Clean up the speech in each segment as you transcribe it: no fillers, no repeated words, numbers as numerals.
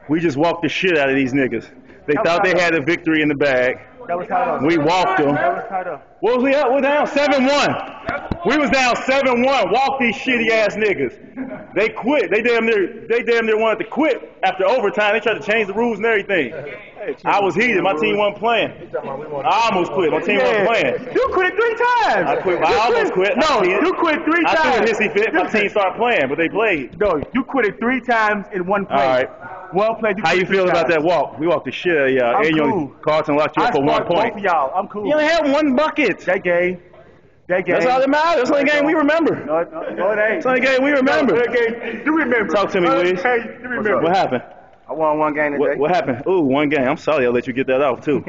We just walked the shit out of these niggas. They thought they had a victory in the bag. We walked them. What was we at? We're down 7-1. We was down 7-1. Walked these shitty ass niggas. They quit. They damn near wanted to quit after overtime. They tried to change the rules and everything. I was heated. My team wasn't playing. I almost quit. My team wasn't playing. You quit 3 times. I quit. I almost quit. No, you quit 3 times. I threw a hissy fit. My team started playing, but they played. No, you quit it 3 times in one play. All right. One play. How you feel about that walk? We walked the shit out of y'all. I'm and cool. Carlton locked you up for 1 point. Both of y'all. I'm cool. You only had 1 bucket. That game. That's all that matters. That's the only game we remember. No, it ain't. That's the only game we remember. You remember. Talk to me, Wiz. You remember. What happened? I won 1 game today. What happened? Ooh, 1 game. I'm sorry I let you get that off, too.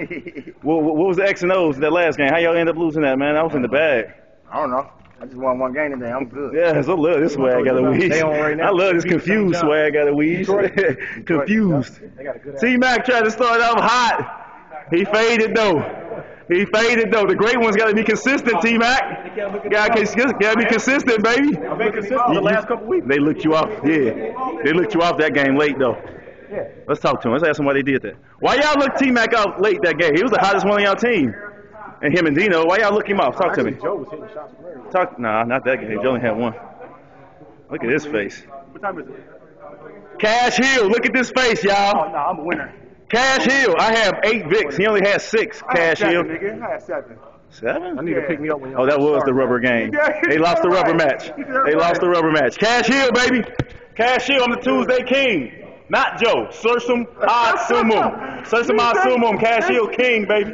what was the X and O's that last game? How y'all end up losing that, man? I was in the bag. I don't know. I just won 1 game today. I'm good. Yes, I love this swag out of Weeds. I love this confused swag out of Weeds. Confused. T-Mac tried to start off hot. He faded, though. The great ones got to be consistent, T-Mac. Got to be consistent, baby. I've been consistent the last couple weeks. They looked you off, yeah. They looked you off that game late, though. Yeah. Let's talk to him. Let's ask him why they did that. Why y'all look T-Mac out late that game? He was the hottest one on y'all team. And him and Dino, why y'all look him off? Talk to me. Joe was hitting shots from there. Nah, not that game. Joe only had 1. Look at his face. What time is it? Cash Hill, look at this face, y'all. Oh, no, I'm a winner. Cash Hill, I have 8 Vicks. He only had 6. Cash Hill. I had 7. 7? I need to pick me up when you. Oh, that was the rubber game. They lost the rubber match. They lost the rubber match. Cash Hill, baby. Cash Hill, I'm the Tuesday King. Not Joe. Sursum ad sumum. Sursum ad sumum. Cash Hill King, baby.